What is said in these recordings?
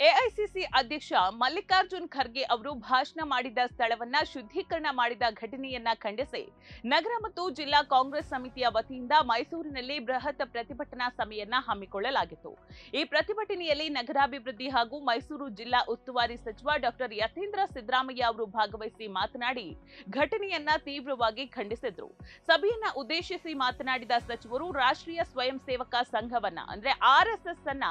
AICC ಅಧ್ಯಕ್ಷ ಮಲ್ಲಿಕಾರ್ಜುನ್ ಖರ್ಗೆ ಅವರು ಭಾಷಣ ಮಾಡಿದ ಸ್ಥಳವನ್ನ ಶುದ್ಧೀಕರಣ ಮಾಡಿದ ಘಟನೆಯನ್ನ ಖಂಡಿಸಿ ನಗರ ಮತ್ತು ಜಿಲ್ಲಾ ಕಾಂಗ್ರೆಸ್ ಸಮಿತಿಯ ವತಿಯಿಂದ ಮೈಸೂರಿನಲ್ಲಿ ಬೃಹತ್ ಪ್ರತಿಭಟನಾ ಸಭೆಯನ್ನ ಹಮ್ಮಿಕೊಳ್ಳಲಾಗಿತ್ತು. ಈ ಪ್ರತಿಭಟನೆಯಲ್ಲಿ ನಗರಾಭಿವೃದ್ಧಿ ಹಾಗೂ ಮೈಸೂರು ಜಿಲ್ಲಾ ಉಸ್ತುವಾರಿ ಸಚಿವ ಡಾಕ್ಟರ್ ಯತೀಂದ್ರ ಸಿದ್ದರಾಮಯ್ಯ ಅವರು ಭಾಗವಹಿಸಿ ಮಾತನಾಡಿ ಘಟನೆಯನ್ನ ತೀವ್ರವಾಗಿ ಖಂಡಿಸಿದ್ರು. ಸಭೆಯನ್ನ ಉದ್ದೇಶಿಸಿ ಮಾತನಾಡಿದ ಸಚಿವರು ರಾಷ್ಟ್ರೀಯ ಸ್ವಯಂ ಸೇವಕ ಸಂಘವನ್ನ ಅಂದ್ರೆ ಆರ್ಎಸ್ಎಸ್ ಅನ್ನ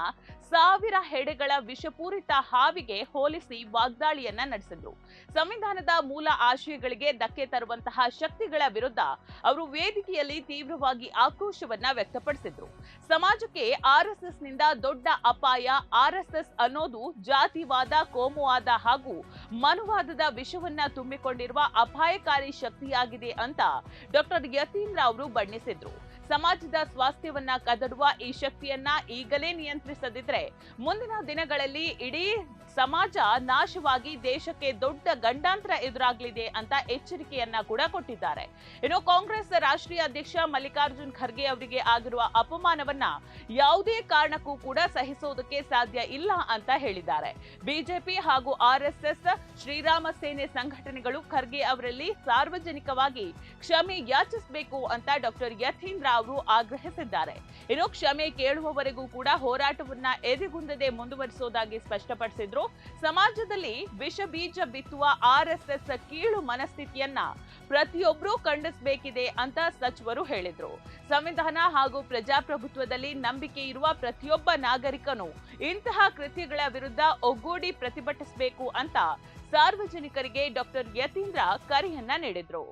ಸಾವಿರ ಹೆಡೆಗಳ ವಿಷಪೂರಿತ ಹಾವಿಗೆ ಹೋಲಿಸಿ ವಾಗ್ದಾಳಿಯನ್ನ ನಡೆಸಿದ್ರು. ಸಂವಿಧಾನದ ಮೂಲ ಆಶಯಗಳಿಗೆ ಧಕ್ಕೆ ತರುವಂತಹ ಶಕ್ತಿಗಳ ವಿರುದ್ಧ ಅವರು ವೇದಿಕೆಯಲ್ಲಿ ತೀವ್ರವಾಗಿ ಆಕ್ರೋಶವನ್ನ ವ್ಯಕ್ತಪಡಿಸಿದ್ರು. ಸಮಾಜಕ್ಕೆ ಆರ್ಎಸ್ಎಸ್ ನಿಂದ ದೊಡ್ಡ ಅಪಾಯ. ಆರ್ಎಸ್ಎಸ್ ಅನ್ನೋದು ಜಾತಿವಾದ, ಕೋಮುವಾದ ಹಾಗೂ ಮನುವಾದದ ವಿಷವನ್ನ ತುಂಬಿಕೊಂಡಿರುವ ಅಪಾಯಕಾರಿ ಶಕ್ತಿಯಾಗಿದೆ ಅಂತ ಡಾಕ್ಟರ್ ಯತೀಂದ್ರ ಅವರು ಬಣ್ಣಿಸಿದ್ರು. ಸಮಾಜದ ಸ್ವಾಸ್ಥ್ಯವನ್ನ ಕದಡುವ ಈ ಶಕ್ತಿಯನ್ನ ಈಗಲೇ ನಿಯಂತ್ರಿಸದಿದ್ರೆ ಮುಂದಿನ ದಿನಗಳಲ್ಲಿ ಇಡೀ ಸಮಾಜ ನಾಶವಾಗಿ ದೇಶಕ್ಕೆ ದೊಡ್ಡ ಗಂಡಾಂತರ ಎದುರಾಗಲಿದೆ ಅಂತ ಎಚ್ಚರಿಕೆಯನ್ನ ಕೂಡ ಕೊಟ್ಟಿದ್ದಾರೆ. ಇನ್ನು ಕಾಂಗ್ರೆಸ್ ರಾಷ್ಟ್ರೀಯ ಅಧ್ಯಕ್ಷ ಮಲ್ಲಿಕಾರ್ಜುನ್ ಖರ್ಗೆ ಅವರಿಗೆ ಆಗಿರುವ ಅಪಮಾನವನ್ನ ಯಾವುದೇ ಕಾರಣಕ್ಕೂ ಕೂಡ ಸಹಿಸೋದಕ್ಕೆ ಸಾಧ್ಯ ಇಲ್ಲ ಅಂತ ಹೇಳಿದ್ದಾರೆ. ಬಿಜೆಪಿ ಹಾಗೂ ಆರ್ಎಸ್ಎಸ್, ಶ್ರೀರಾಮ ಸೇನೆ ಸಂಘಟನೆಗಳು ಖರ್ಗೆ ಅವರಲ್ಲಿ ಸಾರ್ವಜನಿಕವಾಗಿ ಕ್ಷಮೆ ಯಾಚಿಸಬೇಕು ಅಂತ ಡಾಕ್ಟರ್ ಯತೀಂದ್ರ ಅವರು ಆಗ್ರಹಿಸಿದ್ದಾರೆ. ಇನ್ನು ಕ್ಷಮೆ ಕೇಳುವವರೆಗೂ ಕೂಡ ಹೋರಾಟವನ್ನ ಎದೆಗುಂದದೆ ಮುಂದುವರಿಸುವುದಾಗಿ ಸ್ಪಷ್ಟಪಡಿಸಿದ್ರು. ಸಮಾಜದಲ್ಲಿ ವಿಷ ಬೀಜ ಬಿತ್ತುವ ಆರ್ಎಸ್ಎಸ್ ಕೀಳು ಮನಸ್ಥಿತಿಯನ್ನ ಪ್ರತಿಯೊಬ್ಬರೂ ಖಂಡಿಸಬೇಕಿದೆ ಅಂತ ಸಚಿವರು ಹೇಳಿದ್ರು. ಸಂವಿಧಾನ ಹಾಗೂ ಪ್ರಜಾಪ್ರಭುತ್ವದಲ್ಲಿ ನಂಬಿಕೆ ಇರುವ ಪ್ರತಿಯೊಬ್ಬ ನಾಗರಿಕನು ಇಂತಹ ಕೃತ್ಯಗಳ ವಿರುದ್ಧ ಒಗ್ಗೂಡಿ ಪ್ರತಿಭಟಿಸಬೇಕು ಅಂತ ಸಾರ್ವಜನಿಕರಿಗೆ ಡಾಕ್ಟರ್ ಯತೀಂದ್ರ ಕರೆಯನ್ನ ನೀಡಿದ್ರು.